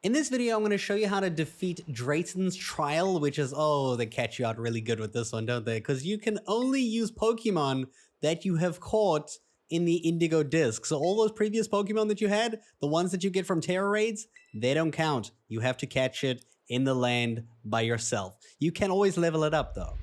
In this video, I'm going to show you how to defeat Drayton's trial, which is, oh, they catch you out really good with this one, don't they? Because you can only use Pokemon that you have caught in the Indigo Disk. So all those previous Pokemon that you had, the ones that you get from Terra raids, they don't count. You have to catch it in the land by yourself. You can always level it up though.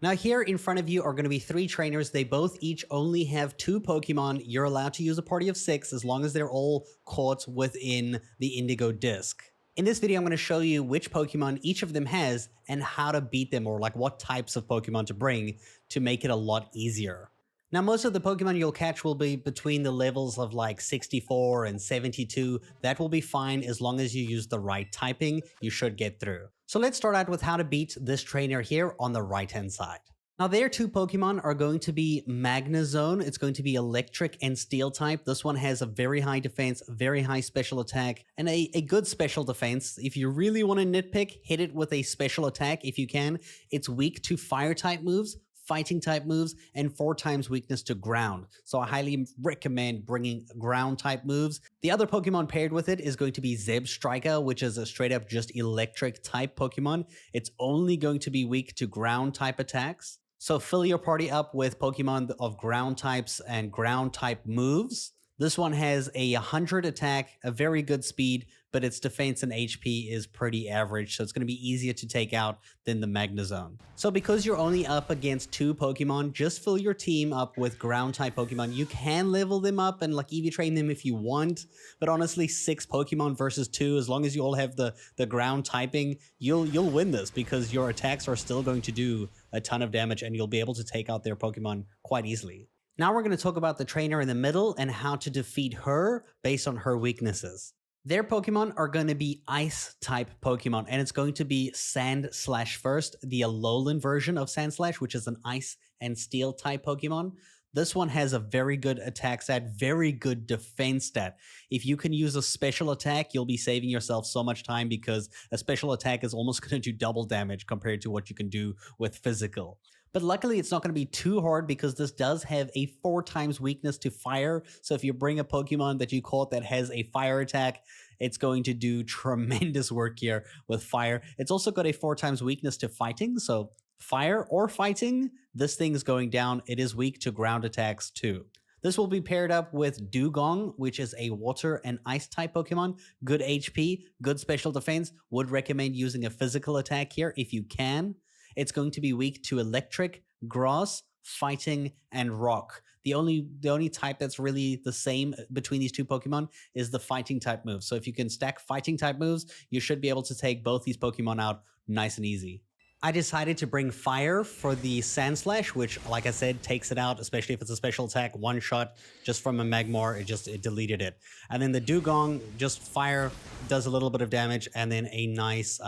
Now here in front of you are going to be 3 trainers. They both each only have 2 Pokemon. You're allowed to use a party of 6 as long as they're all caught within the Indigo Disk. In this video, I'm going to show you which Pokemon each of them has and how to beat them, or like what types of Pokemon to bring to make it a lot easier. Now, most of the Pokemon you'll catch will be between the levels of like 64 and 72. That will be fine as long as you use the right typing. You should get through. So let's start out with how to beat this trainer here on the right-hand side. Now, their 2 Pokemon are going to be Magnezone. It's going to be electric and steel type. This one has a very high defense, very high special attack, and a good special defense. If you really want to nitpick, hit it with a special attack if you can. It's weak to fire type moves, fighting type moves, and 4 times weakness to ground. So I highly recommend bringing ground type moves. The other Pokemon paired with it is going to be Zebstrika, which is a straight up just electric type Pokemon. It's only going to be weak to ground type attacks. So fill your party up with Pokemon of ground types and ground type moves. This one has a 100 attack, a very good speed, but its defense and HP is pretty average, so it's going to be easier to take out than the Magnezone. So because you're only up against 2 Pokemon, just fill your team up with ground type Pokemon. You can level them up and like EV train them if you want, but honestly 6 Pokemon versus 2, as long as you all have the ground typing, you'll win this because your attacks are still going to do a ton of damage and you'll be able to take out their Pokemon quite easily. Now we're going to talk about the trainer in the middle and how to defeat her based on her weaknesses. Their Pokemon are going to be Ice-type Pokemon, and it's going to be Sandslash first, the Alolan version of Sandslash, which is an Ice and Steel-type Pokemon. This one has a very good attack stat, very good defense stat. If you can use a special attack, you'll be saving yourself so much time because a special attack is almost going to do double damage compared to what you can do with physical. But luckily, it's not going to be too hard because this does have a 4 times weakness to fire. So if you bring a Pokemon that you caught that has a fire attack, it's going to do tremendous work here with fire. It's also got a 4 times weakness to fighting. So fire or fighting, this thing is going down. It is weak to ground attacks too. This will be paired up with Dugong, which is a water and ice type Pokemon. Good HP, good special defense. Would recommend using a physical attack here if you can. It's going to be weak to electric, grass, fighting, and rock. The only type that's really the same between these 2 Pokemon is the fighting type moves. So if you can stack fighting type moves, you should be able to take both these Pokemon out nice and easy. I decided to bring fire for the Sandslash, which, like I said, takes it out, especially if it's a special attack, 1 shot just from a Magmar, it deleted it. And then the Dugong, just fire, does a little bit of damage, and then a nice,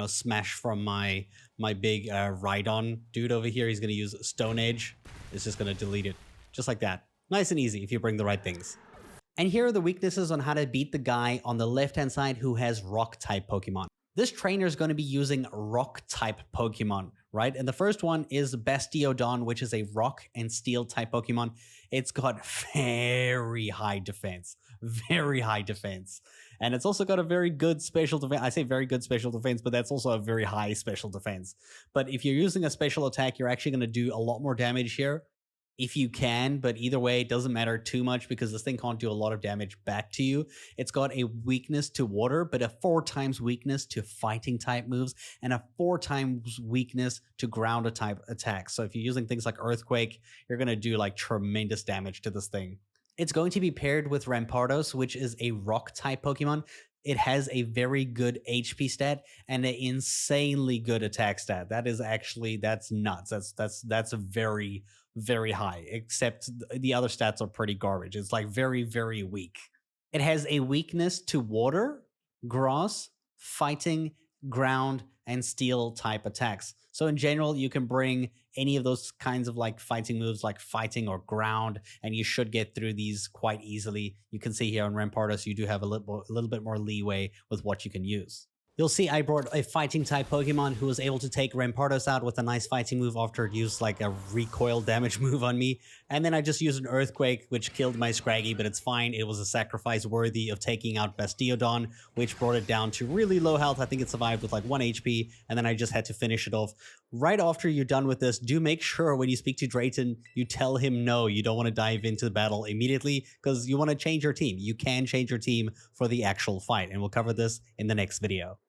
smash from my big Rhydon dude over here. He's going to use Stone Edge. It's just going to delete it, just like that. Nice and easy if you bring the right things. And here are the weaknesses on how to beat the guy on the left-hand side who has Rock-type Pokemon. This trainer is going to be using Rock-type Pokemon, right? And the first one is Bastiodon, which is a Rock and Steel-type Pokemon. It's got very high defense, And it's also got a very good special defense. I say very good special defense, but that's also a very high special defense. But if you're using a special attack, you're actually going to do a lot more damage here. If you can, but either way, it doesn't matter too much because this thing can't do a lot of damage back to you. It's got a weakness to water, but a 4 times weakness to fighting type moves and a 4 times weakness to ground type attacks. So if you're using things like Earthquake, you're going to do like tremendous damage to this thing. It's going to be paired with Rampardos, which is a rock type Pokemon. It has a very good HP stat and an insanely good attack stat. That's nuts. That's a very high, except the other stats are pretty garbage. It's like very, very weak. It has a weakness to water, grass, fighting, ground, and steel type attacks. So in general, you can bring any of those kinds of like fighting moves like fighting or ground, and you should get through these quite easily. You can see here on Rampardos, you do have a little bit more leeway with what you can use. You'll see I brought a fighting type Pokemon who was able to take Rampardos out with a nice fighting move after it used like a recoil damage move on me. And then I just used an Earthquake, which killed my Scraggy, but it's fine. It was a sacrifice worthy of taking out Bastiodon, which brought it down to really low health. I think it survived with like 1 HP, and then I just had to finish it off. Right after you're done with this, do make sure when you speak to Drayton, you tell him no, you don't want to dive into the battle immediately, because you want to change your team. You can change your team for the actual fight, and we'll cover this in the next video.